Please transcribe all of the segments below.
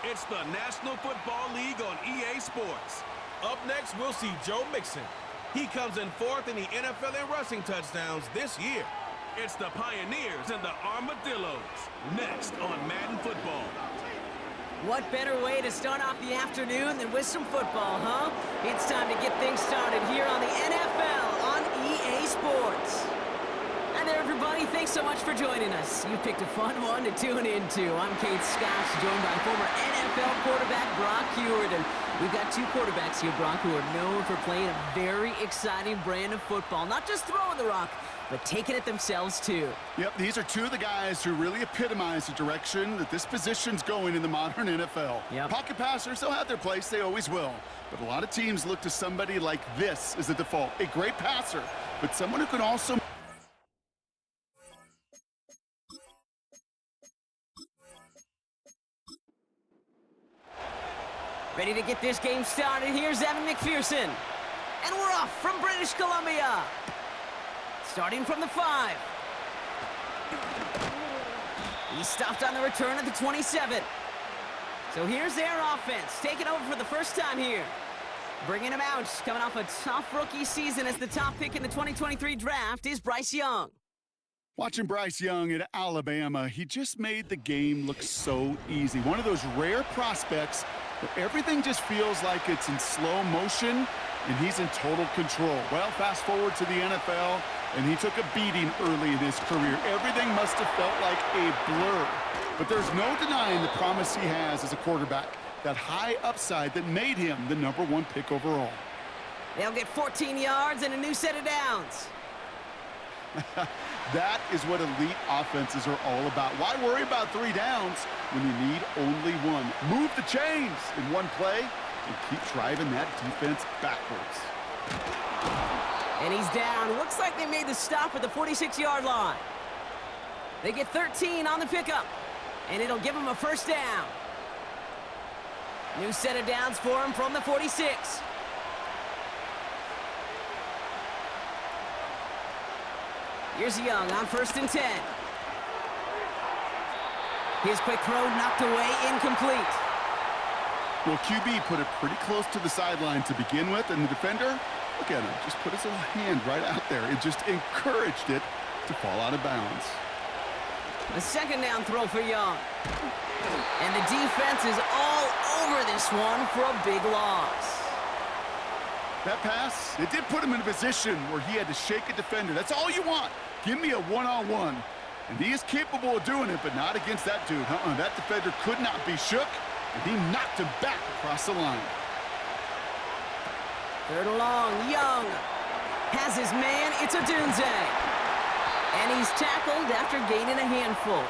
It's the National Football League on EA Sports. Up next, we'll see Joe Mixon. He comes in fourth in the NFL in rushing touchdowns this year. It's the Pioneers and the Armadillos. Next on Madden Football. What better way to start off the afternoon than with some football, huh? It's time to get things started here on the NFL on EA Sports. Hi there, everybody. Thanks so much for joining us. You picked a fun one to tune into. I'm Kate Scott, joined by former NFL quarterback Brock Huard. And we've got two quarterbacks here, Brock, who are known for playing a very exciting brand of football. Not just throwing the rock, but taking it themselves, too. Yep, these are two of the guys who really epitomize the direction that this position's going in the modern NFL. Yep. Pocket passers, they'll have their place. They always will. But a lot of teams look to somebody like this as a default. A great passer, but someone who can also... Ready to get this game started. Here's Evan McPherson. And we're off from British Columbia. Starting from the 5. He stopped on the return at the 27. So here's their offense, taking over for the first time here. Bringing him out, coming off a tough rookie season as the top pick in the 2023 draft is Bryce Young. Watching Bryce Young at Alabama, he just made the game look so easy. One of those rare prospects where everything just feels like it's in slow motion and he's in total control. Well, fast forward to the NFL, and he took a beating early in his career. Everything must have felt like a blur. But there's no denying the promise he has as a quarterback, that high upside that made him the #1 pick overall. They'll get 14 yards and a new set of downs. That is what elite offenses are all about. Why worry about 3 downs when you need only one? Move the chains in one play and keep driving that defense backwards. And he's down. Looks like they made the stop at the 46-yard line. They get 13 on the pickup, and it'll give them a first down. New set of downs for him from the 46. Here's Young on 1st and 10. His quick throw knocked away, incomplete. Well, QB put it pretty close to the sideline to begin with, and the defender, look at him, just put his little hand right out there and just encouraged it to fall out of bounds. A second down throw for Young. And the defense is all over this one for a big loss. That pass, it did put him in a position where he had to shake a defender. That's all you want. Give me a one-on-one. And he is capable of doing it, but not against that dude. That defender could not be shook, and he knocked him back across the line. 3rd and long, Young has his man. It's a Dunze. And he's tackled after gaining a handful.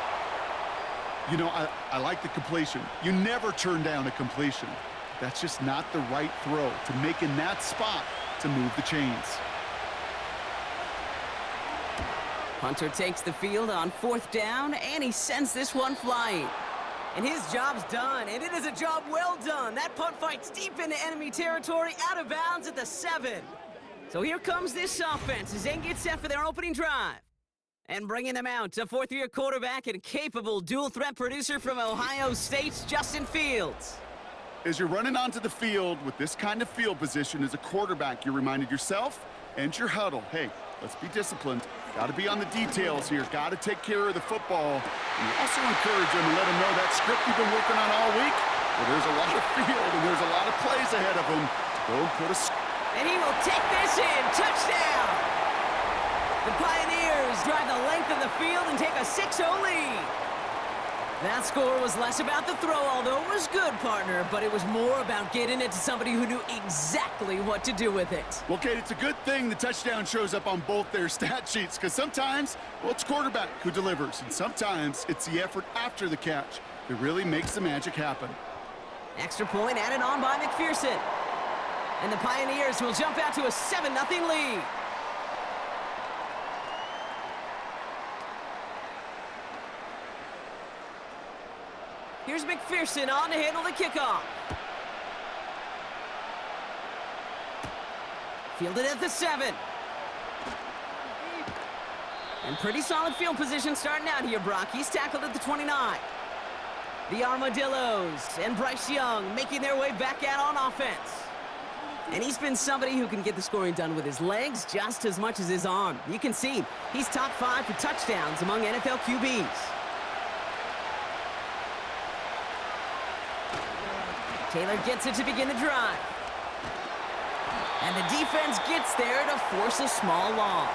You know, I like the completion. You never turn down a completion. That's just not the right throw to make in that spot to move the chains. Hunter takes the field on 4th down, and he sends this one flying. And his job's done, and it is a job well done. That punt fights deep into enemy territory, out of bounds at the 7. So here comes this offense as they get set for their opening drive. And bringing them out, a 4th-year quarterback and capable dual-threat producer from Ohio State's Justin Fields. As you're running onto the field with this kind of field position as a quarterback, you're reminded yourself and your huddle, hey, let's be disciplined. Got to be on the details here. Got to take care of the football. And you also encourage them and let them know that script you've been working on all week, well, there's a lot of field and there's a lot of plays ahead of him. Go and put a... And he will take this in. Touchdown! The Pioneers drive the length of the field and take a 6-0 lead. That score was less about the throw, although it was good, partner, but it was more about getting it to somebody who knew exactly what to do with it. Well, Kate, it's a good thing the touchdown shows up on both their stat sheets, because sometimes, well, it's quarterback who delivers, and sometimes it's the effort after the catch that really makes the magic happen. Extra point added on by McPherson. And the Pioneers will jump out to a 7-0 lead. Here's McPherson on to handle the kickoff. Fielded at the 7. And pretty solid field position starting out here, Brock. He's tackled at the 29. The Armadillos and Bryce Young making their way back out on offense. And he's been somebody who can get the scoring done with his legs just as much as his arm. You can see he's top 5 for touchdowns among NFL QBs. Taylor gets it to begin the drive. And the defense gets there to force a small loss.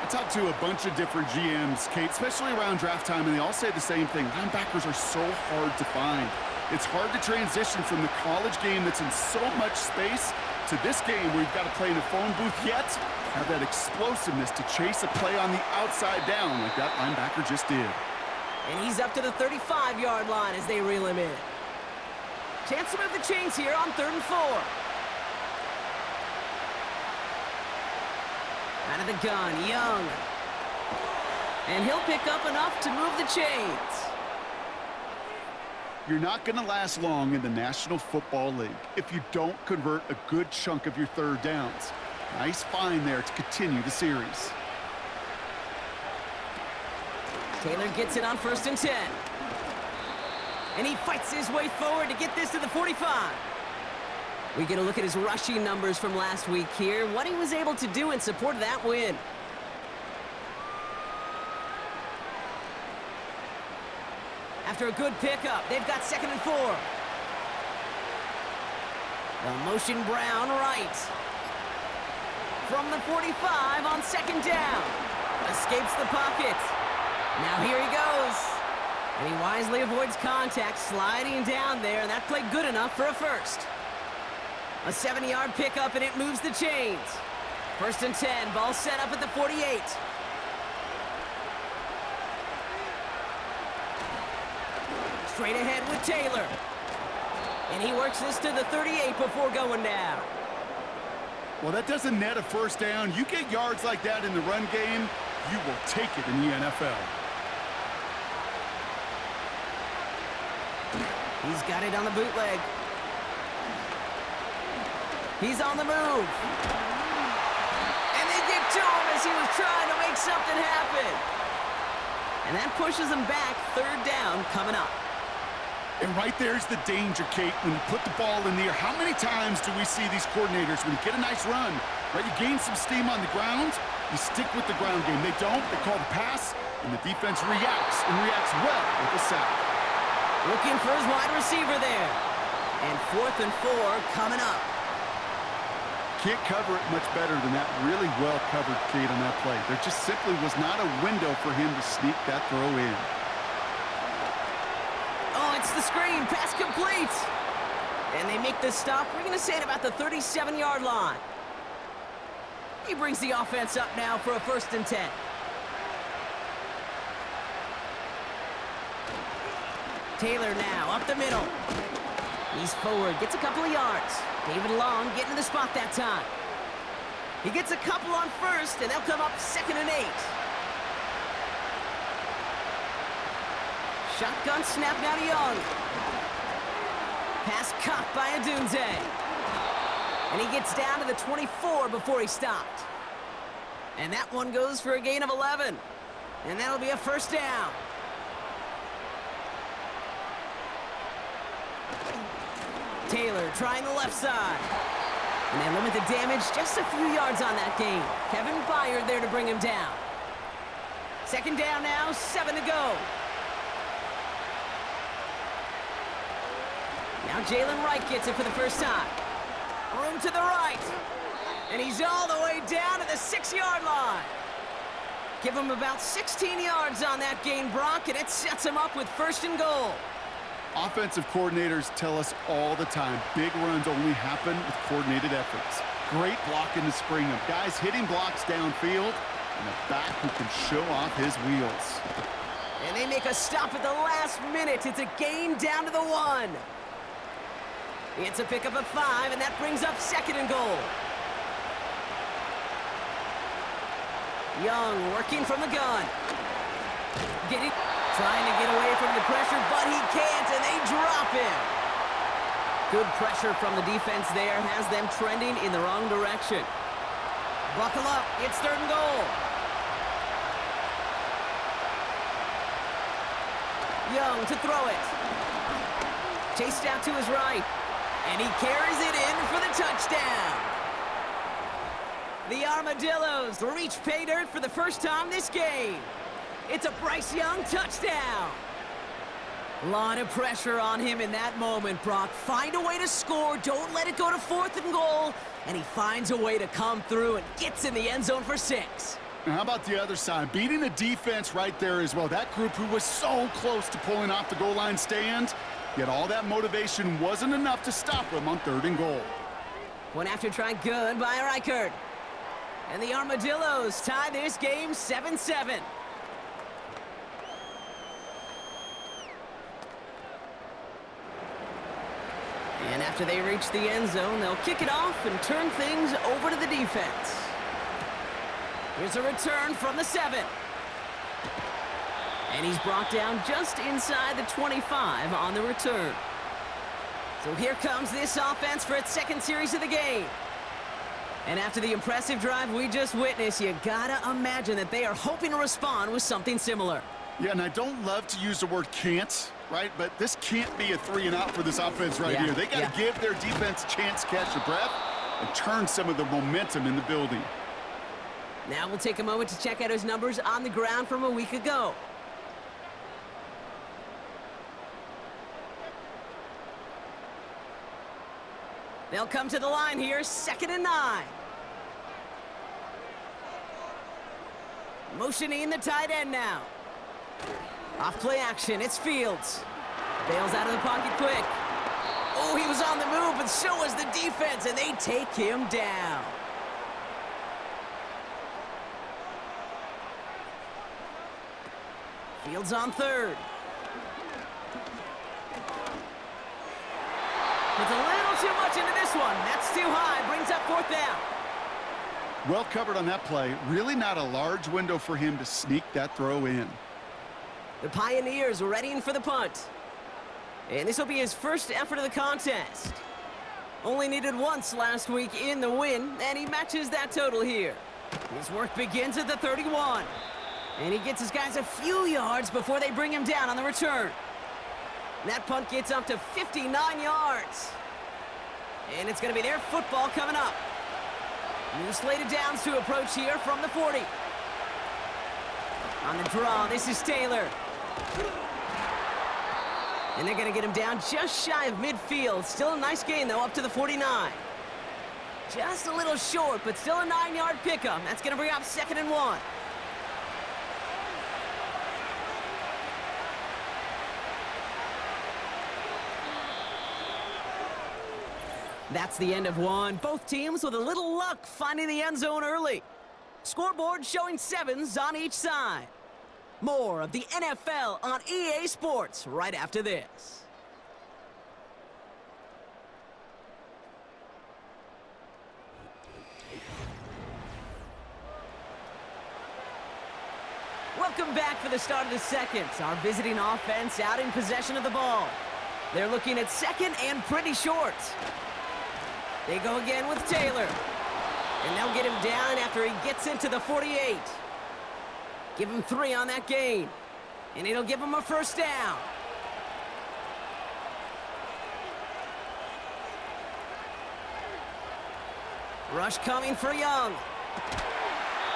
I talked to a bunch of different GMs, Kate, especially around draft time, and they all say the same thing. Linebackers are so hard to find. It's hard to transition from the college game that's in so much space to this game where you've got to play in a phone booth, yet have that explosiveness to chase a play on the outside down like that linebacker just did. And he's up to the 35-yard line as they reel him in. Chance to move the chains here on 3rd and 4. Out of the gun, Young. And he'll pick up enough to move the chains. You're not going to last long in the National Football League if you don't convert a good chunk of your 3rd downs. Nice find there to continue the series. Taylor gets it on 1st and 10. And he fights his way forward to get this to the 45. We get a look at his rushing numbers from last week here, what he was able to do in support of that win. After a good pickup, they've got 2nd and 4. They'll motion Brown right. From the 45 on 2nd down. Escapes the pocket. Now here he goes. And he wisely avoids contact, sliding down there, and that played good enough for a first. A 7-yard pickup, and it moves the chains. 1st and 10, ball set up at the 48. Straight ahead with Taylor. And he works this to the 38 before going down. Well, that doesn't net a 1st down. You get yards like that in the run game, you will take it in the NFL. He's got it on the bootleg. He's on the move. And they get to him as he was trying to make something happen. And that pushes him back. 3rd down coming up. And right there's the danger, Kate, when you put the ball in the air. How many times do we see these coordinators, when you get a nice run, right, you gain some steam on the ground, you stick with the ground game. They don't. They call the pass, and the defense reacts, and reacts well with the sack. Looking for his wide receiver there. And 4th and 4 coming up. Can't cover it much better than that. Really well covered, Kate, on that play. There just simply was not a window for him to sneak that throw in. Oh, it's the screen. Pass complete. And they make the stop. We're going to say it about the 37-yard line. He brings the offense up now for a 1st and 10. Taylor now up the middle. He's forward, gets a couple of yards. David Long getting to the spot that time. He gets a couple on 1st, and they'll come up 2nd and 8. Shotgun snap now to Young. Pass caught by Adunze. And he gets down to the 24 before he stopped. And that one goes for a gain of 11. And that'll be a 1st down. Taylor trying the left side. And they limit the damage just a few yards on that gain. Kevin Byard there to bring him down. 2nd down now, 7 to go. Now Jalen Wright gets it for the 1st time. Room to the right. And he's all the way down to the 6-yard line. Give him about 16 yards on that gain, Brock, and it sets him up with 1st and goal. Offensive coordinators tell us all the time, big runs only happen with coordinated efforts. Great blocking to spring them. Guys hitting blocks downfield, and a back who can show off his wheels. And they make a stop at the last minute. It's a gain down to the 1. It's a pickup of 5, and that brings up 2nd and goal. Young working from the gun. Trying to get away from the pressure, but he can't, and they drop him. Good pressure from the defense there has them trending in the wrong direction. Buckle up, it's 3rd and goal. Young to throw it. Chased out to his right. And he carries it in for the touchdown. The Armadillos reach pay dirt for the first time this game. It's a Bryce Young touchdown. A lot of pressure on him in that moment, Brock. Find a way to score. Don't let it go to 4th and goal. And he finds a way to come through and gets in the end zone for 6. And how about the other side? Beating the defense right there as well. That group who was so close to pulling off the goal line stand, yet all that motivation wasn't enough to stop them on 3rd and goal. One after try good by Reichert. And the Armadillos tie this game 7-7. And after they reach the end zone, they'll kick it off and turn things over to the defense. Here's a return from the 7. And he's brought down just inside the 25 on the return. So here comes this offense for its 2nd series of the game. And after the impressive drive we just witnessed, you gotta imagine that they are hoping to respond with something similar. Yeah, and I don't love to use the word can't, right? But this can't be a 3-and-out for this offense right here. They got to give their defense a chance to catch their breath and turn some of the momentum in the building. Now we'll take a moment to check out his numbers on the ground from a week ago. They'll come to the line here, 2nd and 9. Motioning the tight end now. Off play action, it's Fields. Bails out of the pocket quick. Oh, he was on the move, but so was the defense, and they take him down. Fields on 3rd. It's a little too much into this one. That's too high. Brings up 4th down. Well covered on that play. Really not a large window for him to sneak that throw in. The Pioneers readying for the punt. And this will be his first effort of the contest. Only needed once last week in the win, and he matches that total here. His work begins at the 31. And he gets his guys a few yards before they bring him down on the return. That punt gets up to 59 yards. And it's going to be their football coming up. New slated downs to approach here from the 40. On the draw, this is Taylor. And they're going to get him down just shy of midfield. Still a nice gain, though, up to the 49. Just a little short, but still a 9-yard pickup. That's going to bring up 2nd and 1. That's the end of one. Both teams with a little luck finding the end zone early. Scoreboard showing 7s on each side. More of the NFL on EA Sports right after this. Welcome back for the start of the 2nd. Our visiting offense out in possession of the ball. They're looking at 2nd and pretty short. They go again with Taylor. And they'll get him down after he gets into the 48. Give him 3 on that gain. And it'll give him a 1st down. Rush coming for Young.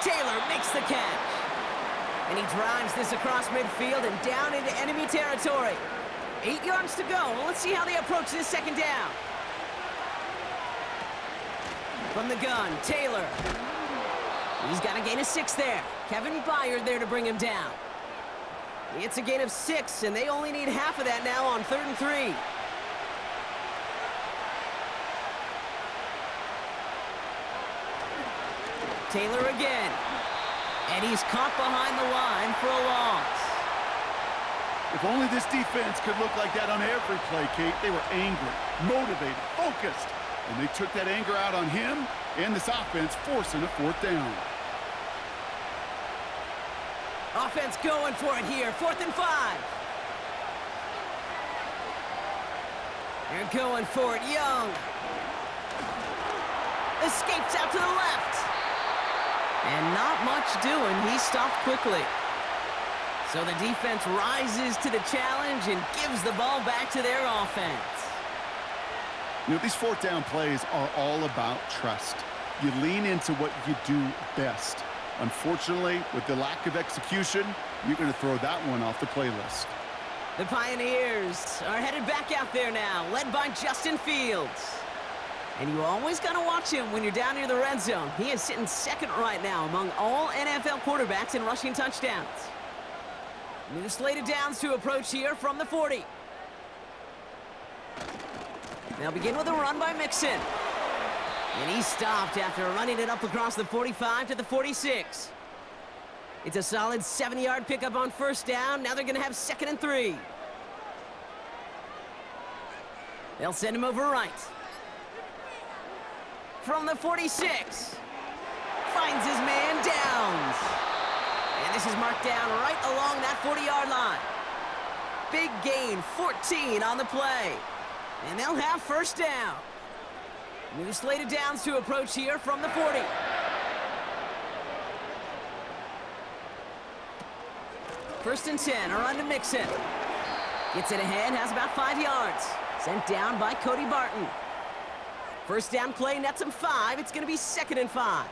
Taylor makes the catch. And he drives this across midfield and down into enemy territory. 8 yards to go. Let's see how they approach this 2nd down. From the gun, Taylor. He's got a gain of 6 there. Kevin Byard there to bring him down. It's a gain of 6, and they only need half of that now on 3rd and 3. Taylor again. And he's caught behind the line for a loss. If only this defense could look like that on every play, Kate. They were angry, motivated, focused. And they took that anger out on him and this offense, forcing a 4th down. Offense going for it here, 4th and 5. They're going for it, Young. Escapes out to the left. And not much doing, he stopped quickly. So the defense rises to the challenge and gives the ball back to their offense. You know, these fourth down plays are all about trust. You lean into what you do best. Unfortunately, with the lack of execution, you're going to throw that one off the playlist. The Pioneers are headed back out there now, led by Justin Fields. And you always got to watch him when you're down near the red zone. He is sitting second right now among all NFL quarterbacks in rushing touchdowns. New slated downs to approach here from the 40. They'll begin with a run by Mixon. And he stopped after running it up across the 45 to the 46. It's a solid 7-yard pickup on first down. Now they're going to have 2nd and 3. They'll send him over right. From the 46. Finds his man Downs. And this is marked down right along that 40-yard line. Big gain, 14 on the play. And they'll have first down. New slated downs to approach here from the 40. First and 10, a run to Mixon. Gets it ahead, has about 5 yards. Sent down by Cody Barton. First down play, nets him 5. It's going to be 2nd and 5.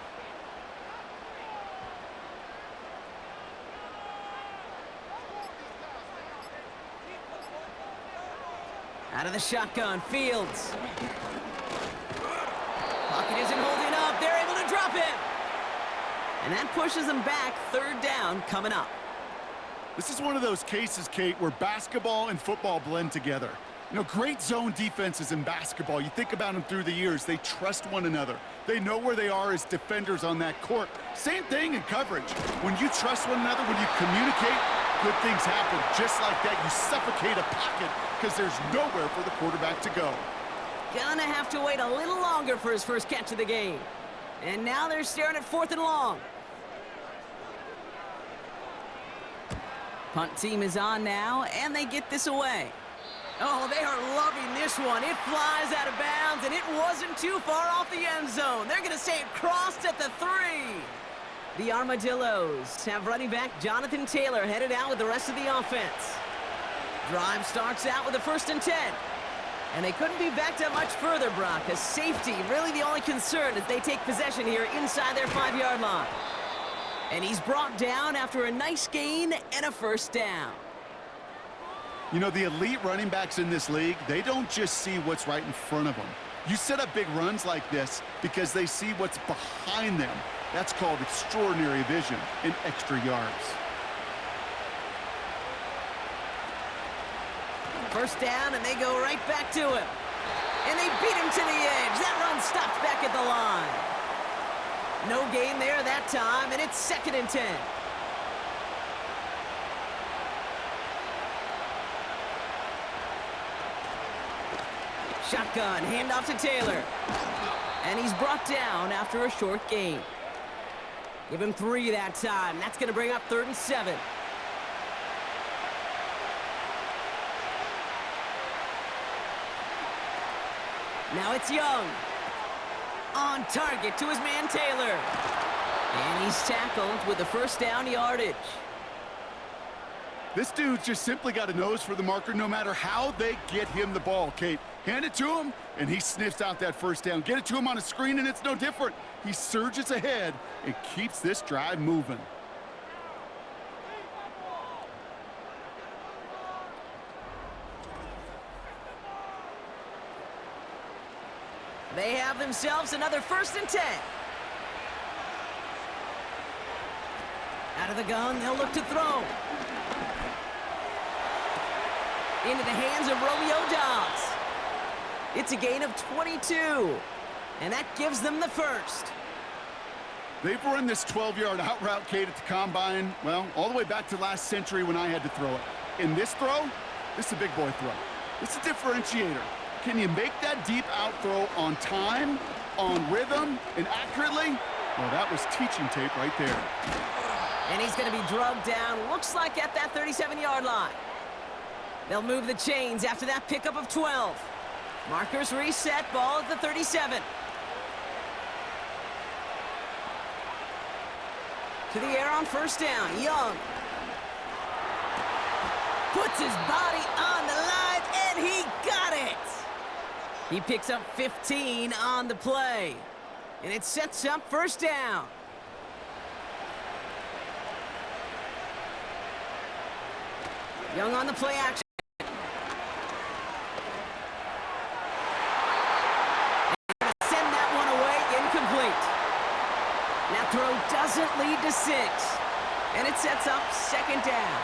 Out of the shotgun, Fields. Pocket isn't holding up. They're able to drop him. And that pushes them back. 3rd down coming up. This is one of those cases, Kate, where basketball and football blend together. You know, great zone defenses in basketball. You think about them through the years. They trust one another. They know where they are as defenders on that court. Same thing in coverage. When you trust one another, when you communicate, good things happen. Just like that, you suffocate a pocket because there's nowhere for the quarterback to go. Gonna have to wait a little longer for his first catch of the game. And now they're staring at 4th and long. Punt team is on now, and they get this away. Oh, they are loving this one. It flies out of bounds, and it wasn't too far off the end zone. They're going to say it crossed at the 3. The Armadillos have running back Jonathan Taylor headed out with the rest of the offense. Drive starts out with a 1st and 10. And they couldn't be backed up much further, Brock, as safety really the only concern as they take possession here inside their 5-yard line. And he's brought down after a nice gain and a first down. You know, the elite running backs in this league, they don't just see what's right in front of them. You set up big runs like this because they see what's behind them. That's called extraordinary vision and extra yards. First down, and they go right back to him. And they beat him to the edge. That run stopped back at the line. No gain there that time, and it's 2nd and 10. Shotgun, handoff to Taylor. And he's brought down after a short gain. Give him 3 that time. That's going to bring up 3rd and 7. Now it's Young. On target to his man Taylor. And he's tackled with the first down yardage. This dude's just simply got a nose for the marker no matter how they get him the ball, Kate. Hand it to him, and he sniffs out that first down. Get it to him on a screen, and it's no different. He surges ahead and keeps this drive moving. They have themselves another 1st and 10. Out of the gun, they'll look to throw. Into the hands of Romeo Dobbs. It's a gain of 22, and that gives them the first. They've run this 12-yard out route, Kate, at the combine, well, all the way back to last century when I had to throw it. In this throw, this is a big boy throw. It's a differentiator. Can you make that deep out throw on time, on rhythm, and accurately? Well, that was teaching tape right there. And he's going to be drugged down, looks like at that 37-yard line. They'll move the chains after that pickup of 12. Markers reset, ball at the 37. To the air on first down, Young. puts his body on the line, and he got it! He picks up 15 on the play, and it sets up first down. Young on the play action. Send that one away, incomplete. That throw doesn't lead to 6, and it sets up second down.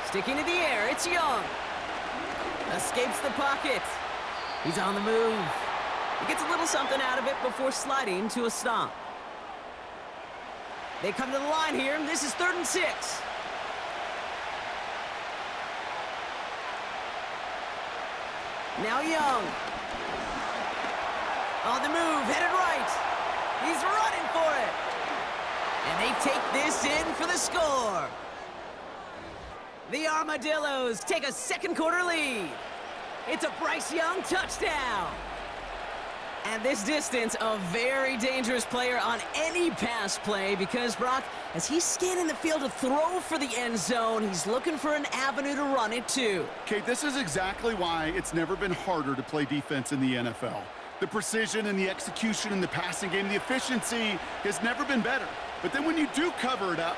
Sticking to the air, it's Young. Escapes the pocket. He's on the move. He gets a little something out of it before sliding to a stop. They come to the line here. This is 3rd and 6. Now Young. On the move, headed right. He's running for it. And they take this in for the score. The Armadillos take a second quarter lead. It's a Bryce Young touchdown. At this distance, a very dangerous player on any pass play because, Brock, as he's scanning the field to throw for the end zone, he's looking for an avenue to run it too. Okay, this is exactly why it's never been harder to play defense in the NFL. The precision and the execution in the passing game, the efficiency has never been better. But then when you do cover it up,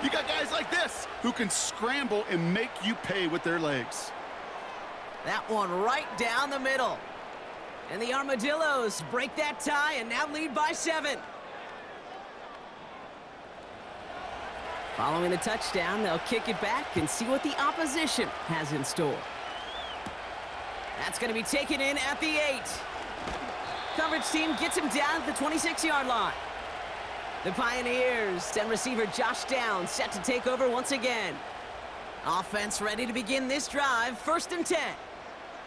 you got guys like this who can scramble and make you pay with their legs. That one right down the middle. And the Armadillos break that tie and now lead by 7. Following the touchdown, they'll kick it back and see what the opposition has in store. That's going to be taken in at the 8. Coverage team gets him down at the 26-yard line. The Pioneers send receiver Josh Downs set to take over once again. Offense ready to begin this drive, 1st and 10.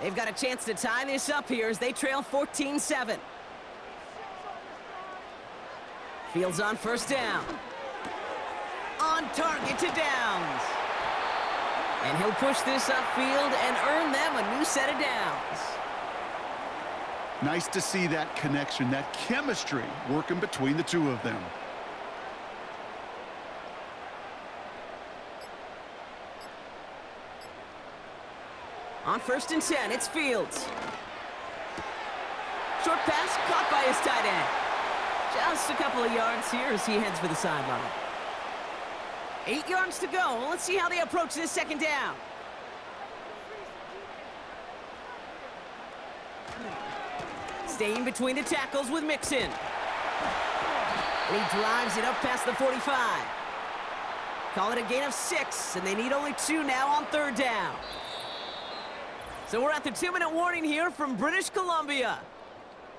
They've got a chance to tie this up here as they trail 14-7. Fields on 1st down. On target to Downs. And he'll push this upfield and earn them a new set of downs. Nice to see that connection, that chemistry working between the two of them. On 1st and 10, it's Fields. Short pass caught by his tight end. Just a couple of yards here as he heads for the sideline. 8 yards to go. Let's see how they approach this second down. Staying between the tackles with Mixon. And he drives it up past the 45. Call it a gain of 6, and they need only 2 now on 3rd down. So we're at the 2-minute warning here from British Columbia.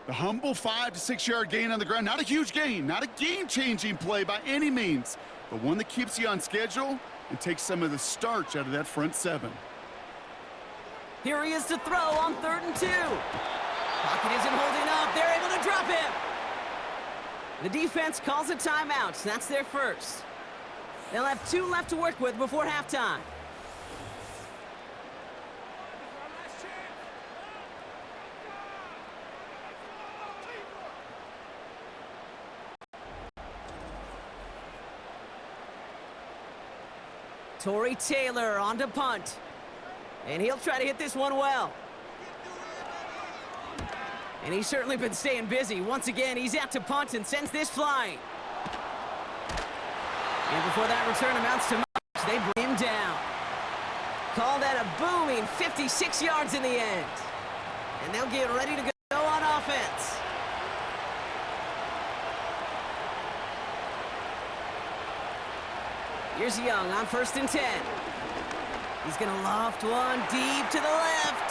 The humble 5 to 6 yard gain on the ground. Not a huge gain, not a game-changing play by any means, but one that keeps you on schedule and takes some of the starch out of that front 7. Here he is to throw on 3rd and 2. Pocket isn't holding up. They're able to drop him. The defense calls a timeout. That's their first. They'll have 2 left to work with before halftime. Torrey Taylor on to punt. And he'll try to hit this one well. And he's certainly been staying busy. Once again, he's out to punt and sends this flying. And before that return amounts to much, they bring him down. Call that a booming 56 yards in the end. And they'll get ready to go on offense. Here's Young on 1st and 10. He's going to loft one deep to the left.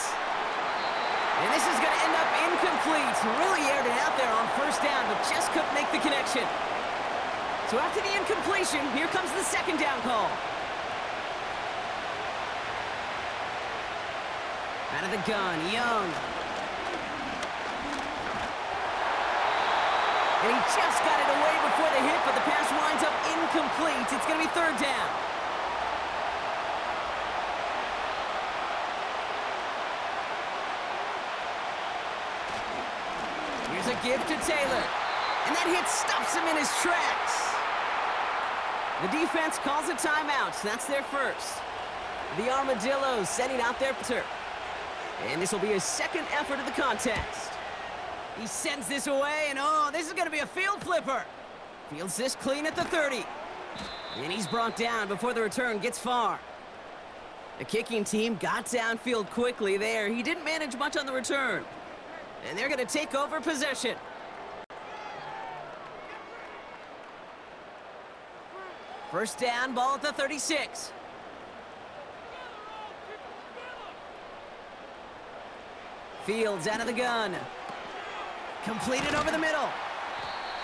And this is going to end up incomplete. Really aired it out there on 1st down, but just couldn't make the connection. So after the incompletion, here comes the 2nd down call. Out of the gun, Young. And he just got it away before the hit, but the pass winds up incomplete. It's going to be 3rd down. Here's a give to Taylor. And that hit stops him in his tracks. The defense calls a timeout. That's their first. The Armadillos sending out their punter. And this will be his second effort of the contest. He sends this away, and oh, this is going to be a field flipper. Fields this clean at the 30. And he's brought down before the return gets far. The kicking team got downfield quickly there. He didn't manage much on the return. And they're going to take over possession. First down, ball at the 36. Fields out of the gun. Completed over the middle.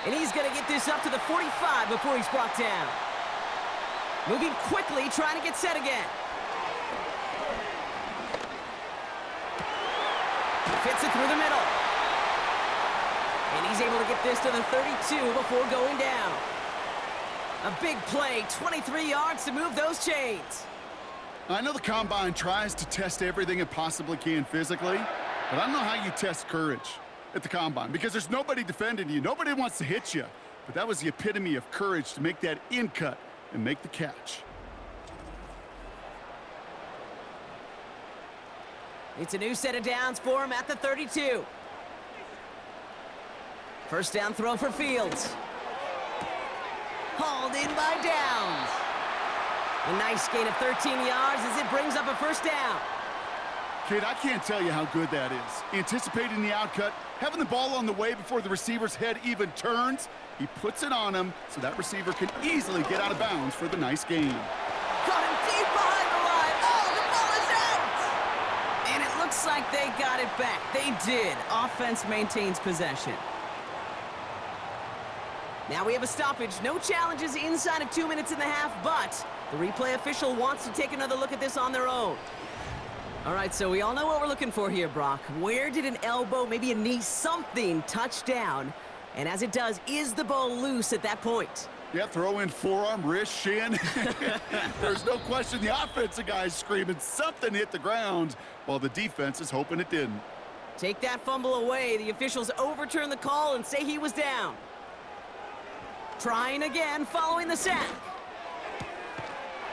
And he's going to get this up to the 45 before he's brought down. Moving quickly, trying to get set again. Fits it through the middle. And he's able to get this to the 32 before going down. A big play, 23 yards to move those chains. I know the Combine tries to test everything it possibly can physically, but I don't know how you test courage at the Combine, because there's nobody defending you. Nobody wants to hit you. But that was the epitome of courage to make that in cut and make the catch. It's a new set of downs for him at the 32. First down throw for Fields. Hauled in by Downs. A nice gain of 13 yards as it brings up a first down. Kid, I can't tell you how good that is. Anticipating the outcut, having the ball on the way before the receiver's head even turns, he puts it on him so that receiver can easily get out of bounds for the nice gain. Caught him deep behind the line. Oh, the ball is out! And it looks like they got it back. They did. Offense maintains possession. Now we have a stoppage. No challenges inside of 2 minutes and a half, but the replay official wants to take another look at this on their own. All right, so we all know what we're looking for here, Brock. Where did an elbow, maybe a knee, something touch down? And as it does, is the ball loose at that point? Yeah, throw in forearm, wrist, shin. There's no question the offensive guy's screaming something hit the ground while the defense is hoping it didn't. Take that fumble away. The officials overturn the call and say he was down. Trying again, following the sack.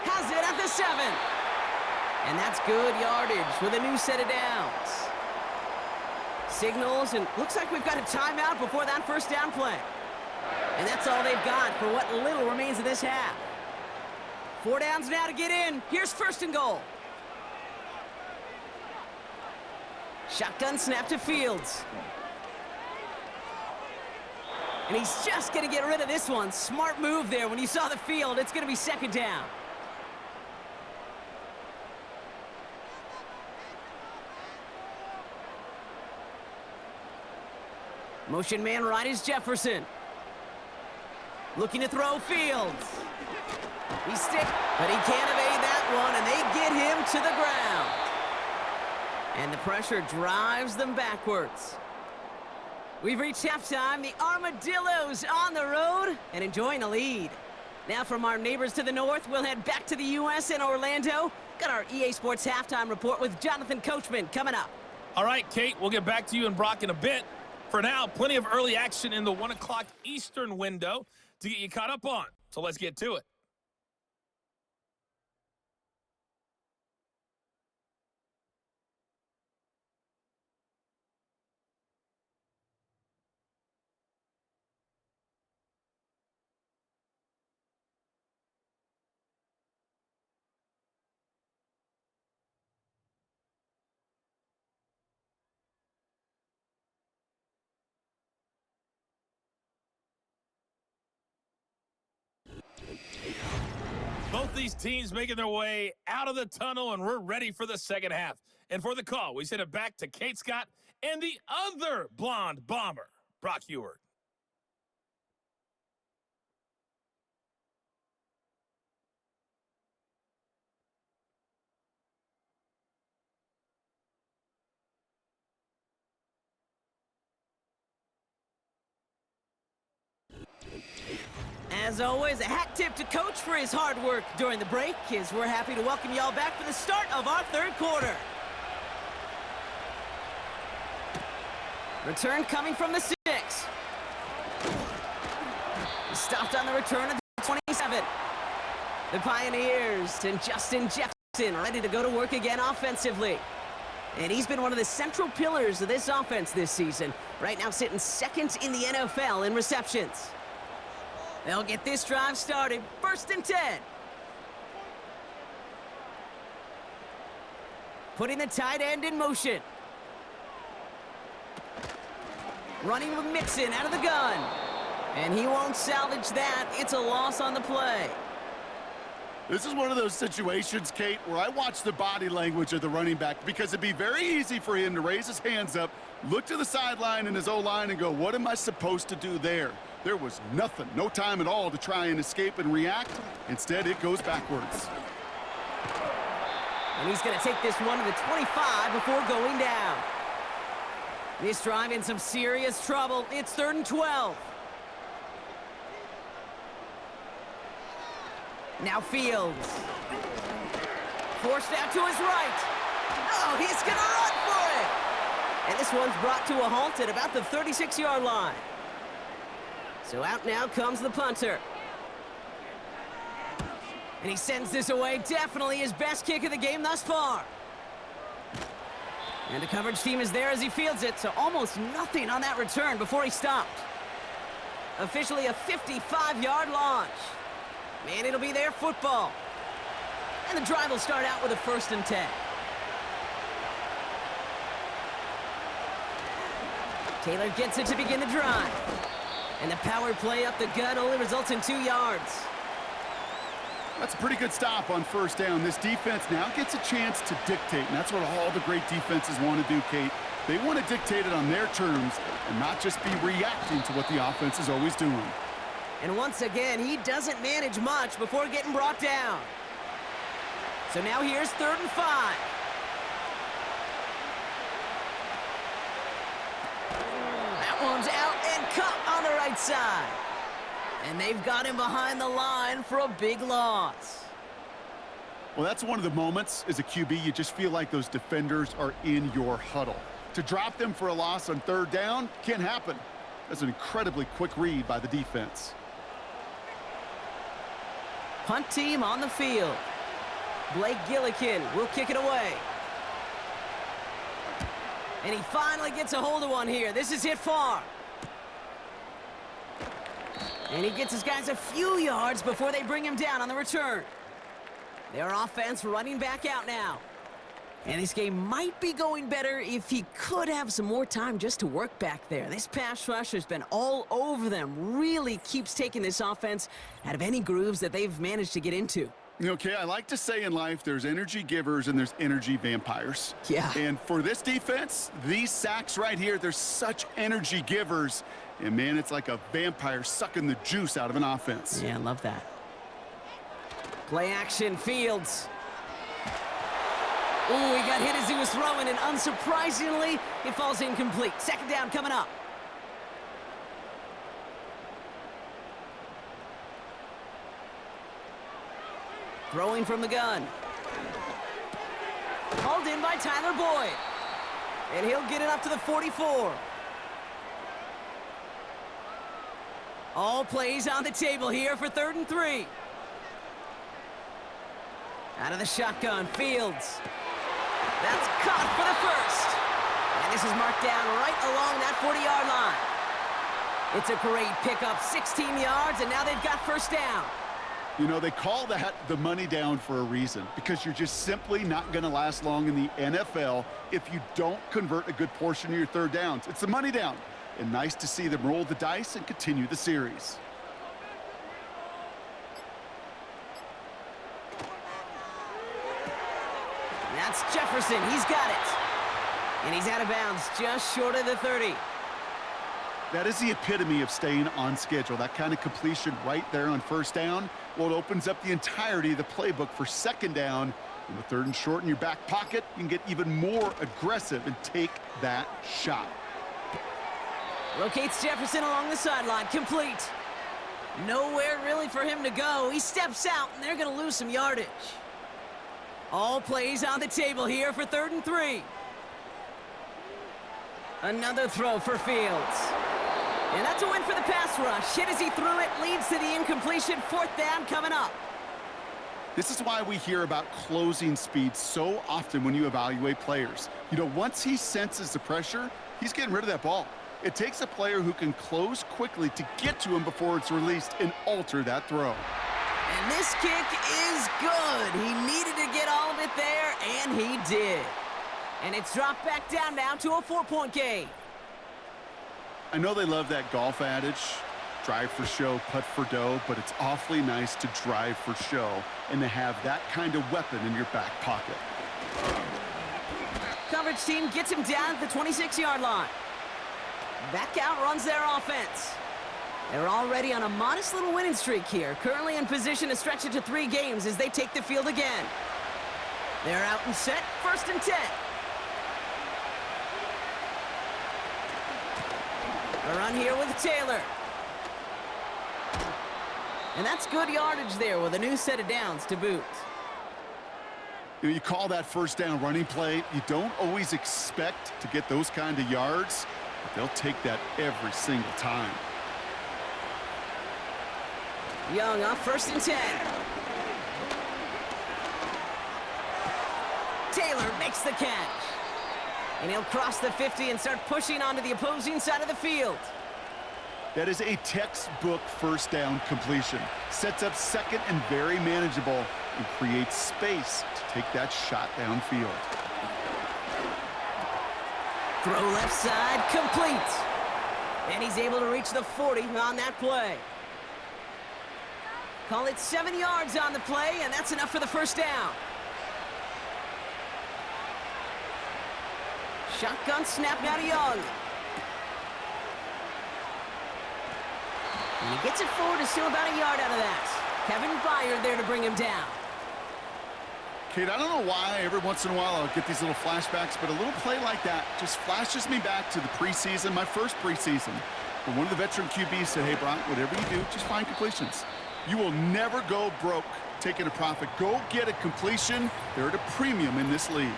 Has it at the 7. And that's good yardage with a new set of downs. Signals, and looks like we've got a timeout before that first down play. And that's all they've got for what little remains of this half. 4 downs now to get in. Here's first and goal. Shotgun snap to Fields. And he's just going to get rid of this one. Smart move there. When you saw the field, it's going to be second down. Motion man right is Jefferson. Looking to throw Fields. He's stick, but he can't evade that one, and they get him to the ground. And the pressure drives them backwards. We've reached halftime. The Armadillos on the road and enjoying a lead. Now from our neighbors to the north, we'll head back to the U.S. and Orlando. Got our EA Sports halftime report with Jonathan Coachman coming up. All right, Kate, we'll get back to you and Brock in a bit. For now, plenty of early action in the 1 o'clock Eastern window to get you caught up on. So let's get to it. Both these teams making their way out of the tunnel, and we're ready for the second half. And for the call, we send it back to Kate Scott and the other blonde bomber, Brock Heward. As always, a hat tip to Coach for his hard work during the break, as we're happy to welcome y'all back for the start of our third quarter. Return coming from the 6. Stopped on the return at the 27. The Pioneers and Justin Jefferson ready to go to work again offensively. And he's been one of the central pillars of this offense this season. Right now sitting second in the NFL in receptions. They'll get this drive started. 1st and 10. Putting the tight end in motion. Running with Mixon out of the gun. And he won't salvage that. It's a loss on the play. This is one of those situations, Kate, where I watch the body language of the running back because it'd be very easy for him to raise his hands up, look to the sideline in his O-line and go, what am I supposed to do there? There was nothing, no time at all to try and escape and react. Instead, it goes backwards. And he's going to take this one to the 25 before going down. This drive in some serious trouble. It's 3rd and 12. Now Fields. Forced out to his right. Oh, he's going to run for it. And this one's brought to a halt at about the 36-yard line. So out now comes the punter. And he sends this away. Definitely his best kick of the game thus far. And the coverage team is there as he fields it, so almost nothing on that return before he stopped. Officially a 55-yard launch. And it'll be their football. And the drive will start out with a 1st and 10. Taylor gets it to begin the drive. And the power play up the gut only results in 2 yards. That's a pretty good stop on 1st down. This defense now gets a chance to dictate, and that's what all the great defenses want to do, Kate. They want to dictate it on their terms and not just be reacting to what the offense is always doing. And once again, he doesn't manage much before getting brought down. So now here's 3rd and 5. That one's out and caught on the right side. And they've got him behind the line for a big loss. Well, that's one of the moments as a QB, you just feel like those defenders are in your huddle. To drop them for a loss on 3rd down can't happen. That's an incredibly quick read by the defense. Punt team on the field. Blake Gillikin will kick it away. And he finally gets a hold of one here. This is hit far. And he gets his guys a few yards before they bring him down on the return. Their offense running back out now. And this game might be going better if he could have some more time just to work back there. This pass rush has been all over them. Really keeps taking this offense out of any grooves that they've managed to get into. Okay, I like to say in life there's energy givers and there's energy vampires. Yeah. And for this defense, these sacks right here, they're such energy givers. And, man, it's like a vampire sucking the juice out of an offense. Yeah, I love that. Play action, Fields. Ooh, he got hit as he was throwing, and unsurprisingly, it falls incomplete. 2nd down coming up. Throwing from the gun. Hauled in by Tyler Boyd. And he'll get it up to the 44. All plays on the table here for 3rd and 3. Out of the shotgun, Fields. That's caught for the 1st. And this is marked down right along that 40-yard line. It's a great pickup, 16 yards, and now they've got 1st down. You know, they call that the money down for a reason, because you're just simply not going to last long in the NFL if you don't convert a good portion of your 3rd downs. It's the money down. And nice to see them roll the dice and continue the series. That's Jefferson. He's got it. And he's out of bounds just short of the 30. That is the epitome of staying on schedule. That kind of completion right there on 1st down. Well, it opens up the entirety of the playbook for 2nd down. In the 3rd and short in your back pocket, you can get even more aggressive and take that shot. Rotates Jefferson along the sideline. Complete. Nowhere really for him to go. He steps out, and they're going to lose some yardage. All plays on the table here for 3rd and 3. Another throw for Fields. And that's a win for the pass rush. Hit as he threw it, leads to the incompletion. 4th down coming up. This is why we hear about closing speed so often when you evaluate players. You know, once he senses the pressure, he's getting rid of that ball. It takes a player who can close quickly to get to him before it's released and alter that throw. And this kick is good. He needed to get all of it there, and he did. And it's dropped back down now to a 4-point game. I know they love that golf adage, drive for show, putt for dough, but it's awfully nice to drive for show and to have that kind of weapon in your back pocket. Coverage team gets him down at the 26-yard line. Back out runs their offense. They're already on a modest little winning streak here, currently in position to stretch it to 3 games as they take the field again. They're out and set, 1st and 10. A run here with Taylor. And that's good yardage there with a new set of downs to boot. You know, you call that first down running play. You don't always expect to get those kind of yards, but they'll take that every single time. Young off 1st and 10. Taylor makes the catch. And he'll cross the 50 and start pushing onto the opposing side of the field. That is a textbook first down completion. Sets up second and very manageable and creates space to take that shot downfield. Throw left side, complete. And he's able to reach the 40 on that play. Call it 7 yards on the play, and that's enough for the first down. Shotgun snap now to Young. And he gets it forward, is still about a yard out of that. Kevin Byard there to bring him down. Kate, I don't know why every once in a while I'll get these little flashbacks, but a little play like that just flashes me back to the preseason, my first preseason. When one of the veteran QBs said, hey, Brock, whatever you do, just find completions. You will never go broke taking a profit. Go get a completion. They're at a premium in this league.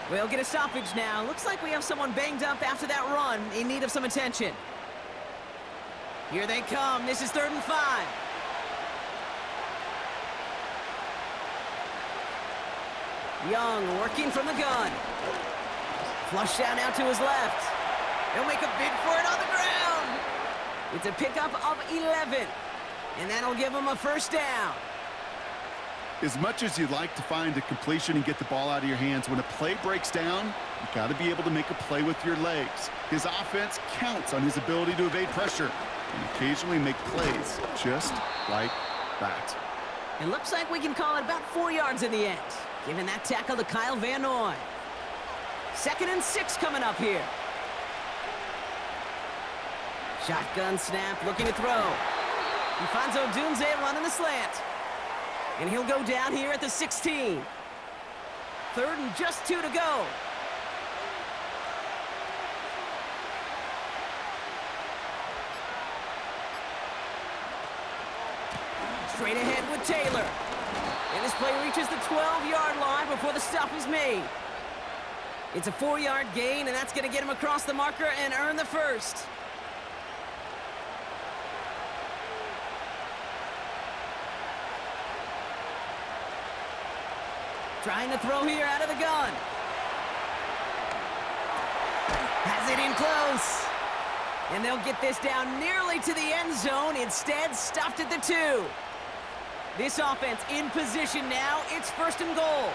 We'll get a stoppage now. Looks like we have someone banged up after that run in need of some attention. Here they come. This is 3rd and 5. Young working from the gun. Flush down out to his left. He'll make a bid for it on the ground. It's a pickup of 11. And that'll give him a first down. As much as you'd like to find a completion and get the ball out of your hands, when a play breaks down, you've got to be able to make a play with your legs. His offense counts on his ability to evade pressure and occasionally make plays just like that. It looks like we can call it about 4 yards in the end, giving that tackle to Kyle Van Noy. 2nd and 6 coming up here. Shotgun snap, looking to throw. He finds Odunze running the slant. And he'll go down here at the 16. 3rd and just 2 to go. Straight ahead with Taylor. And this play reaches the 12-yard line before the stop is made. It's a 4-yard gain, and that's going to get him across the marker and earn the first. Trying to throw here out of the gun. Has it in close. And they'll get this down nearly to the end zone. Instead, stopped at the 2. This offense in position now. It's 1st and goal.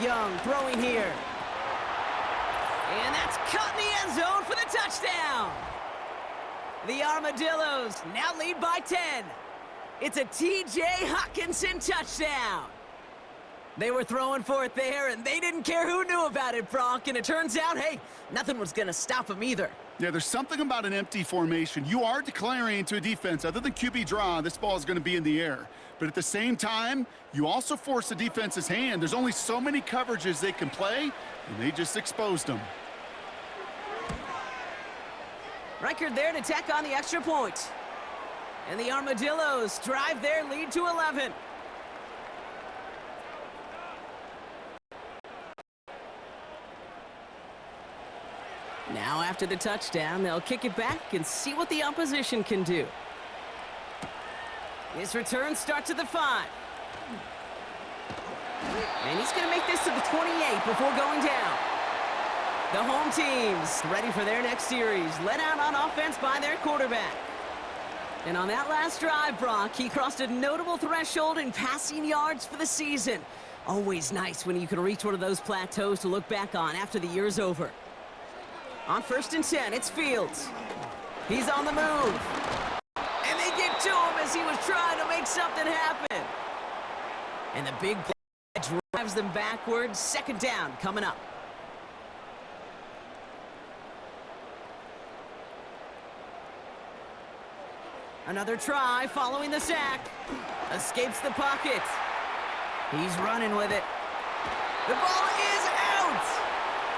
Young throwing here. And that's caught in the end zone for the touchdown. The Armadillos now lead by 10. It's a T.J. Hawkinson touchdown. They were throwing for it there, and they didn't care who knew about it, Brock. And it turns out, hey, nothing was going to stop them either. Yeah, there's something about an empty formation. You are declaring to a defense, other than QB draw, this ball is going to be in the air. But at the same time, you also force the defense's hand. There's only so many coverages they can play, and they just exposed them. Reichard there to tack on the extra point. And the Armadillos drive their lead to 11. Now after the touchdown, they'll kick it back and see what the opposition can do. His return starts at the 5. And he's going to make this to the 28 before going down. The home team's ready for their next series, led out on offense by their quarterback. And on that last drive, Brock, he crossed a notable threshold in passing yards for the season. Always nice when you can reach one of those plateaus to look back on after the year's over. On 1st and 10, it's Fields. He's on the move. And they get to him as he was trying to make something happen. And the big play drives them backwards. 2nd down coming up. Another try following the sack. Escapes the pocket. He's running with it. The ball is out!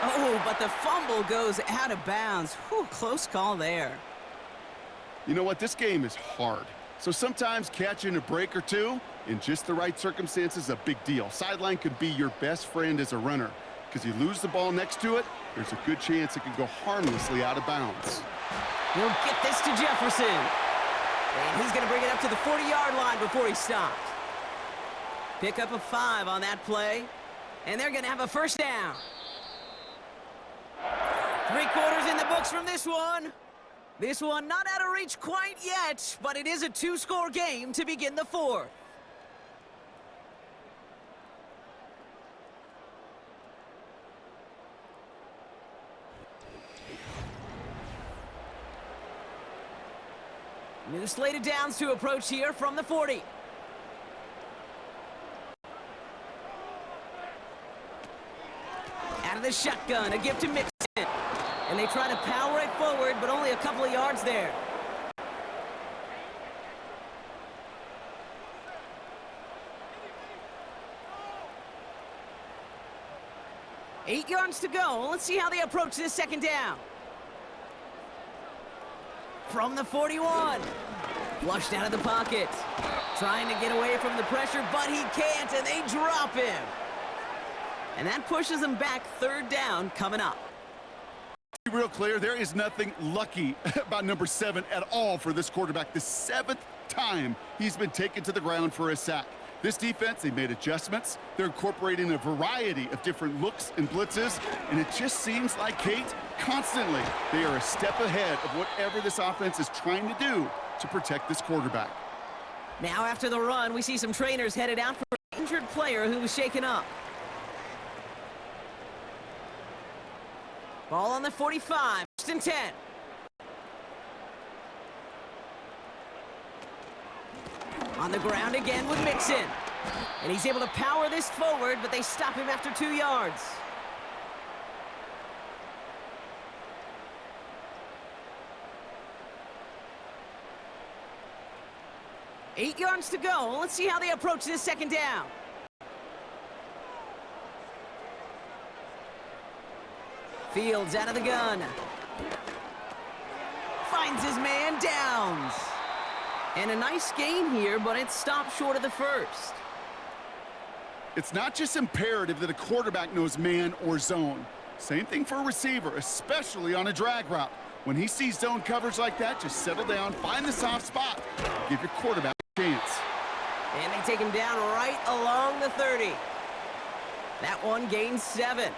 Oh, but the fumble goes out of bounds. Whew, close call there. You know what? This game is hard. So sometimes catching a break or two in just the right circumstances is a big deal. Sideline could be your best friend as a runner because you lose the ball next to it, there's a good chance it could go harmlessly out of bounds. He'll get this to Jefferson. And he's going to bring it up to the 40-yard line before he stopped. Pick up a 5 on that play. And they're going to have a 1st down. 3 quarters in the books from this one. This one not out of reach quite yet, but it is a 2-score game to begin the 4th. New slated downs to approach here from the 40. Out of the shotgun, a gift to Mixon. And they try to power it forward, but only a couple of yards there. Eight yards to go. Let's see how they approach this 2nd down. From the 41. Flushed out of the pocket. Trying to get away from the pressure, but he can't, and they drop him. And that pushes them back. 3rd down coming up. To be real clear, there is nothing lucky about number 7 at all for this quarterback. The 7th time he's been taken to the ground for a sack. This defense, they made adjustments. They're incorporating a variety of different looks and blitzes, and it just seems like, Kate, constantly they are a step ahead of whatever this offense is trying to do to protect this quarterback. Now after the run, we see some trainers headed out for an injured player who was shaken up. Ball on the 45, 1st and 10. On the ground again with Mixon. And he's able to power this forward, but they stop him after 2 yards. Eight yards to go. Let's see how they approach this 2nd down. Fields out of the gun. Finds his man, Downs. And a nice gain here, but it's stopped short of the 1st. It's not just imperative that a quarterback knows man or zone. Same thing for a receiver, especially on a drag route. When he sees zone coverage like that, just settle down, find the soft spot, give your quarterback a chance. And they take him down right along the 30. That one gains 7.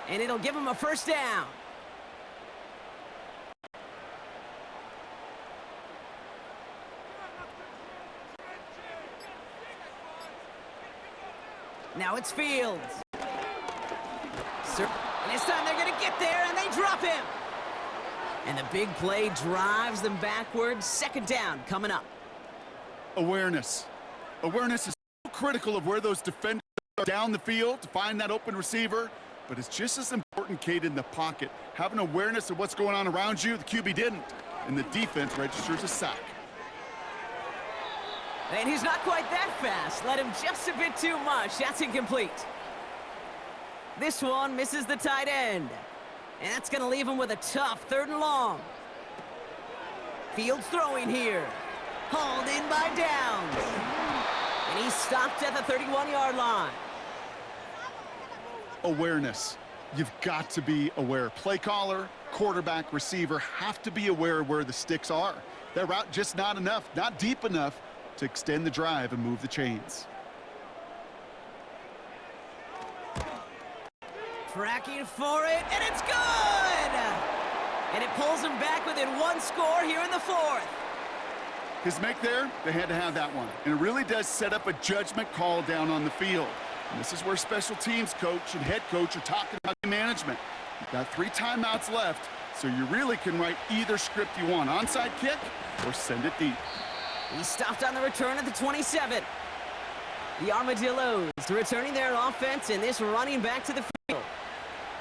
And it'll give him a 1st down. Now it's Fields. And this time they're going to get there, and they drop him. And the big play drives them backwards. 2nd down coming up. Awareness. Awareness is so critical of where those defenders are down the field to find that open receiver. But it's just as important, Kate, in the pocket. Having awareness of what's going on around you, the QB didn't. And the defense registers a sack. And he's not quite that fast. Let him just a bit too much. That's incomplete. This one misses the tight end. And that's going to leave him with a tough 3rd and long. Fields throwing here. Hauled in by Downs. And he's stopped at the 31-yard line. Awareness. You've got to be aware. Play caller, quarterback, receiver have to be aware of where the sticks are. That route just not enough, not deep enough. to extend the drive and move the chains. Tracking for it, and it's good! And it pulls them back within one score here in the fourth. His make there, they had to have that one. And it really does set up a judgment call down on the field. And this is where special teams coach and head coach are talking about management. You've got 3 timeouts left, so you really can write either script you want. Onside kick or send it deep. He stopped on the return at the 27. The Armadillos returning their offense and this running back to the field.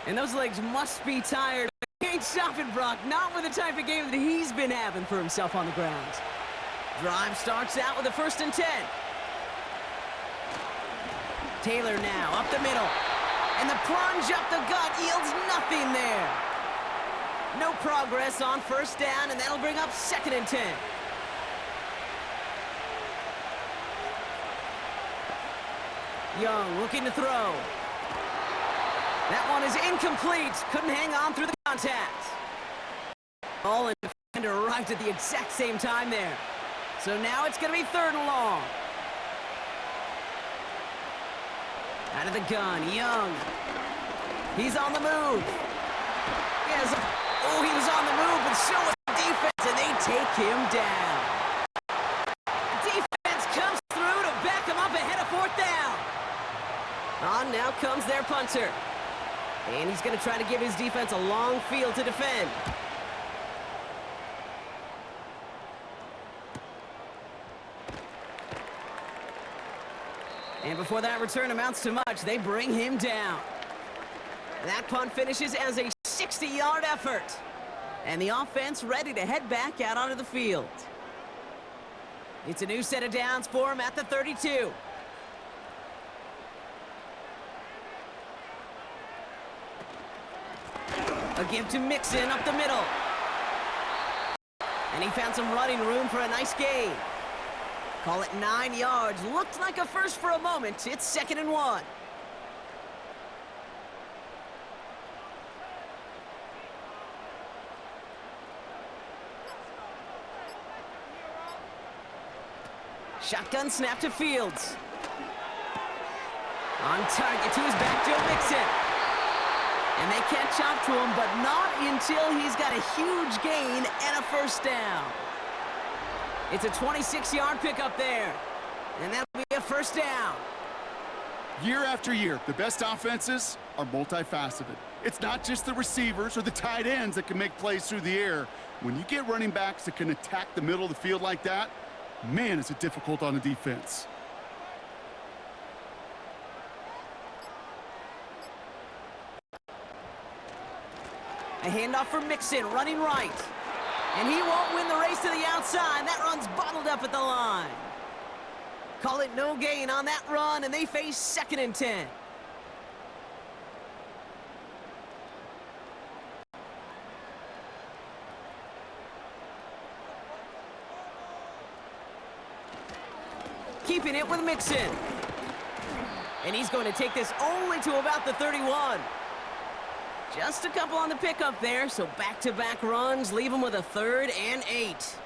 And those legs must be tired. He ain't stopping Brock, not with the type of game that he's been having for himself on the ground. Drive starts out with a 1st and 10. Taylor now up the middle. And the plunge up the gut yields nothing there. No progress on 1st down, and that'll bring up 2nd and 10. Young looking to throw. That one is incomplete. Couldn't hang on through the contact. Ball and defender arrived at the exact same time there. So now it's going to be 3rd and long. Out of the gun, Young. He's on the move. He was on the move, but so was the defense, and they take him down. Defense comes through to back him up ahead of 4th down. On now comes their punter. And he's going to try to give his defense a long field to defend. And before that return amounts to much, they bring him down. That punt finishes as a 60-yard effort. And the offense ready to head back out onto the field. It's a new set of downs for him at the 32. A give to Mixon up the middle. And he found some running room for a nice gain. Call it 9 yards. Looked like a first for a moment. It's 2nd and 1. Shotgun snap to Fields. On target to his back, Joe Mixon. And they catch up to him, but not until he's got a huge gain and a 1st down. It's a 26-yard pickup there. And that'll be a 1st down. Year after year, the best offenses are multifaceted. It's not just the receivers or the tight ends that can make plays through the air. When you get running backs that can attack the middle of the field like that, man, is it difficult on the defense. A handoff for Mixon, running right. And he won't win the race to the outside. That run's bottled up at the line. Call it no gain on that run, and they face 2nd and 10. Keeping it with Mixon. And he's going to take this only to about the 31. Just a couple on the pickup there, so back-to-back runs leave him with a 3rd and 8.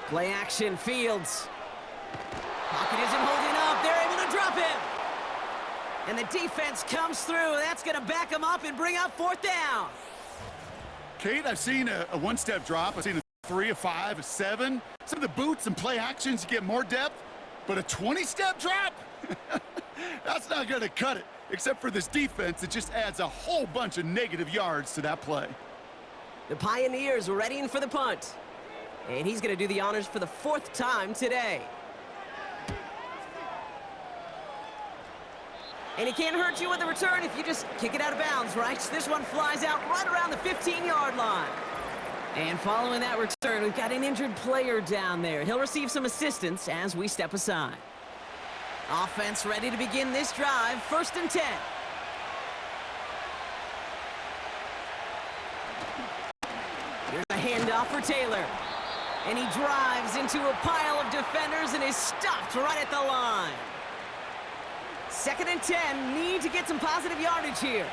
Play action, Fields. Pocket isn't holding up. They're able to drop him. And the defense comes through. That's going to back him up and bring up 4th down. Kate, I've seen a 1-step drop. I've seen a 3, a 5, a 7. Some of the boots and play actions, you get more depth. But a 20-step drop? That's not going to cut it. Except for this defense, it just adds a whole bunch of negative yards to that play. The Pioneers readying for the punt. And he's going to do the honors for the 4th time today. And it can't hurt you with the return if you just kick it out of bounds, right? This one flies out right around the 15-yard line. And following that return, we've got an injured player down there. He'll receive some assistance as we step aside. Offense ready to begin this drive. 1st and 10. Here's a handoff for Taylor. And he drives into a pile of defenders and is stopped right at the line. 2nd and 10, need to get some positive yardage here.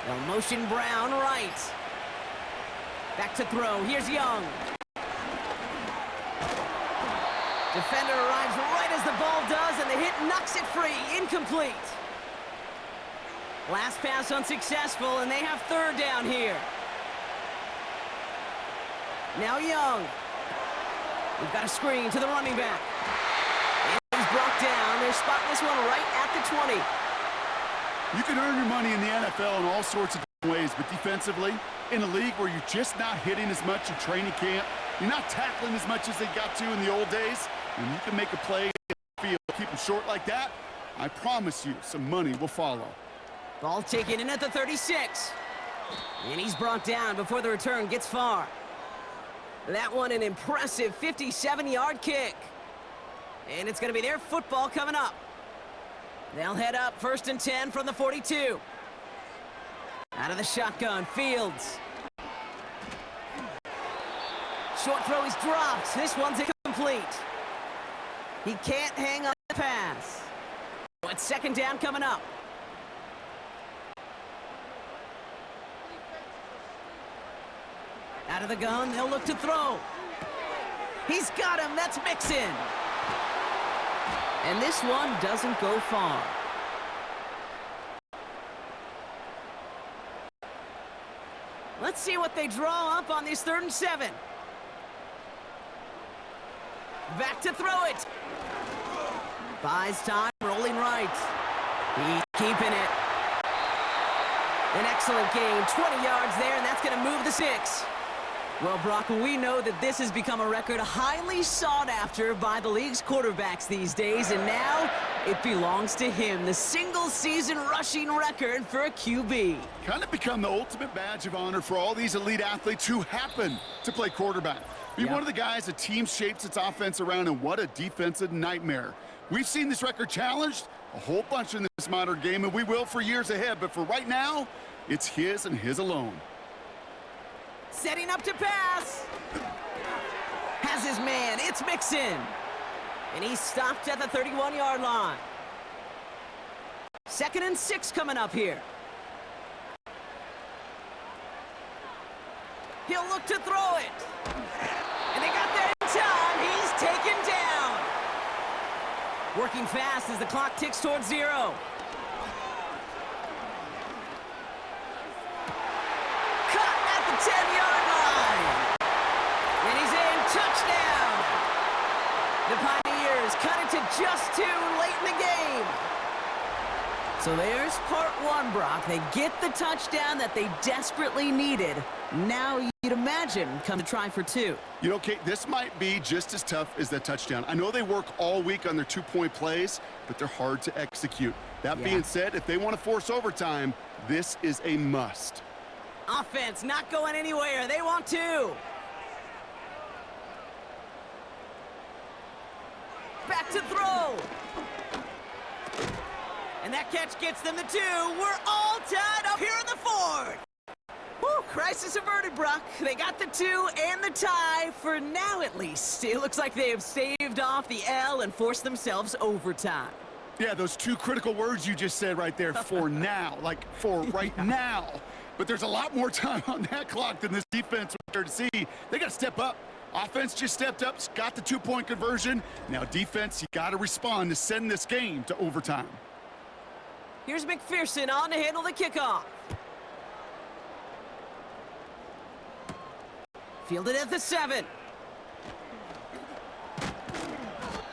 They'll motion Brown right. Back to throw. Here's Young. Defender arrives right as the ball does, and the hit knocks it free. Incomplete. Last pass unsuccessful, and they have third down here. Now Young. We've got a screen to the running back. And he's brought down. They're spotting this one right at the 20. You can earn your money in the NFL in all sorts of different ways, but defensively, in a league where you're just not hitting as much in training camp, you're not tackling as much as they got to in the old days, and you can make a play in the field, keep them short like that, I promise you some money will follow. Ball taken in at the 36. And he's brought down before the return gets far. That one an impressive 57-yard kick. And it's going to be their football coming up. They'll head up 1st and 10 from the 42. Out of the shotgun, Fields. Short throw is dropped. This one's incomplete. He can't hang on the pass. It's 2nd down coming up. Out of the gun, they'll look to throw. He's got him, that's Mixon. And this one doesn't go far. Let's see what they draw up on this 3rd and 7. Back to throw it. Buys time, rolling right. He's keeping it. An excellent gain, 20 yards there, and that's going to move the 6. Well, Brock, we know that this has become a record highly sought after by the league's quarterbacks these days, and now it belongs to him, the single-season rushing record for a QB. Kind of become the ultimate badge of honor for all these elite athletes who happen to play quarterback. Be one of the guys a team shapes its offense around, and what a defensive nightmare. We've seen this record challenged a whole bunch in this modern game, and we will for years ahead, but for right now, it's his and his alone. Setting up to pass. Has his man. It's Mixon. And he's stopped at the 31-yard line. 2nd and 6 coming up here. He'll look to throw it. And they got there in time. He's taken down. Working fast as the clock ticks towards 0. Cut at the 10-yard line. And he's in. Touchdown. The Pioneers cut it to just 2 late in the game. So there's part 1, Brock. They get the touchdown that they desperately needed. Now you'd imagine come to try for 2. You know, Kate, this might be just as tough as that touchdown. I know they work all week on their 2-point plays, but they're hard to execute. That being said, if they want to force overtime, this is a must. Offense not going anywhere. They want 2. Back to throw. And that catch gets them the 2. We're all tied up here in the 4th. Woo, crisis averted, Brock. They got the 2 and the tie for now, at least. It looks like they have staved off the L and forced themselves overtime. Yeah, those 2 critical words you just said right there, for now, like for right now. But there's a lot more time on that clock than this defense was there to see. They got to step up. Offense just stepped up, got the 2-point conversion. Now defense, you got to respond to send this game to overtime. Here's McPherson on to handle the kickoff. Fielded at the 7.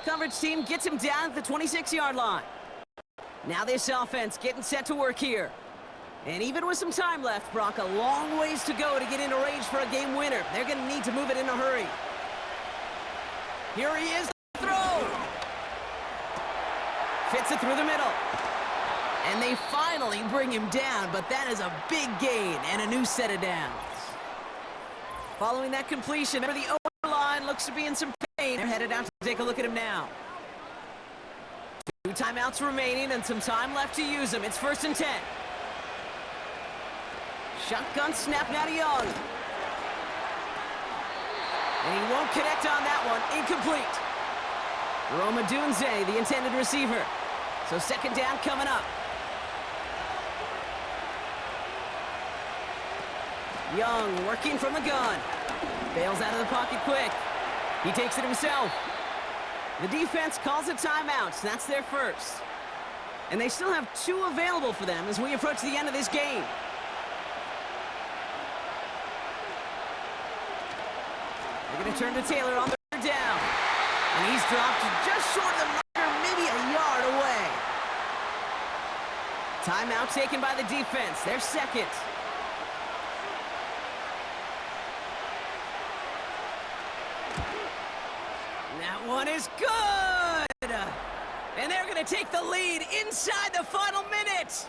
Coverage team gets him down at the 26-yard line. Now this offense getting set to work here. And even with some time left, Brock, a long ways to go to get into range for a game winner. They're going to need to move it in a hurry. Here he is, the throw. Fits it through the middle. And they finally bring him down, but that is a big gain and a new set of downs. Following that completion, the O-line looks to be in some pain. They're headed out to take a look at him now. 2 timeouts remaining and some time left to use them. It's 1st and 10. Shotgun snap now to Young. And he won't connect on that one. Incomplete. Roma Dunze, the intended receiver. So 2nd down coming up. Young working from the gun. Bails out of the pocket quick. He takes it himself. The defense calls a timeout, so that's their first. And they still have 2 available for them as we approach the end of this game. They're going to turn to Taylor on the third down. And he's dropped just short of the marker, maybe a yard away. Timeout taken by the defense. Their second. That one is good! And they're going to take the lead inside the final minute.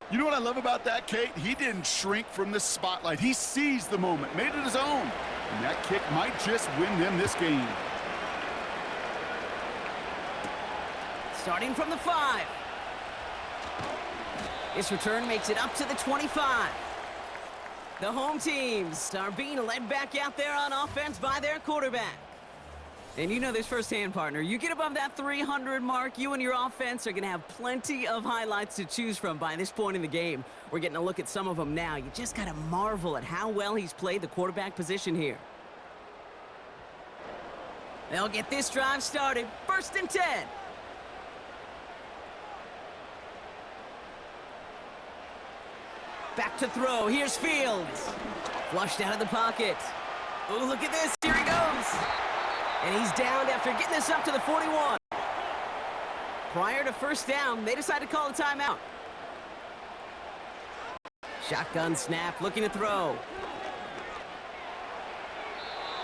You know what I love about that, Kate? He didn't shrink from the spotlight. He seized the moment, made it his own. And that kick might just win them this game. Starting from the 5. This return makes it up to the 25. The home teams are being led back out there on offense by their quarterback. And you know this firsthand, partner. You get above that 300 mark, you and your offense are going to have plenty of highlights to choose from by this point in the game. We're getting a look at some of them now. You just got to marvel at how well he's played the quarterback position here. They'll get this drive started. 1st and 10. Back to throw. Here's Fields. Flushed out of the pocket. Oh, look at this. Here he goes. And he's downed after getting this up to the 41. Prior to first down, they decided to call a timeout. Shotgun snap, looking to throw.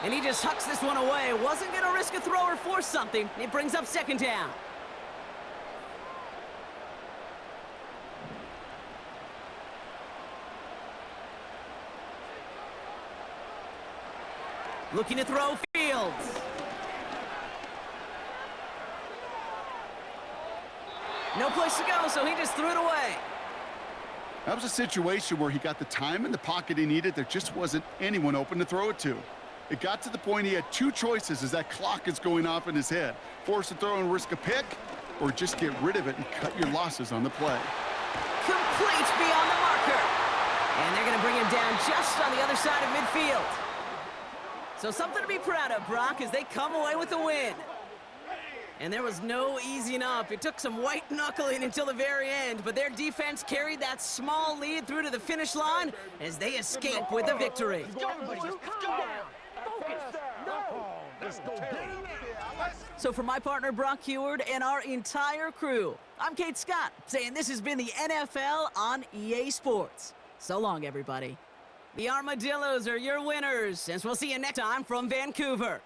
And he just hucks this one away. Wasn't going to risk a throw or force something. It brings up 2nd down. Looking to throw, Fields. No place to go, so he just threw it away. That was a situation where he got the time in the pocket he needed. There just wasn't anyone open to throw it to. It got to the point he had 2 choices as that clock is going off in his head. Force a throw and risk a pick, or just get rid of it and cut your losses on the play. Complete beyond the marker. And they're going to bring him down just on the other side of midfield. So something to be proud of, Brock, as they come away with the win. And there was no easing up. It took some white knuckling until the very end, but their defense carried that small lead through to the finish line as they escape with the victory. So for my partner, Brock Heward, and our entire crew, I'm Kate Scott, saying this has been the NFL on EA Sports. So long, everybody. The Armadillos are your winners, as we'll see you next time from Vancouver.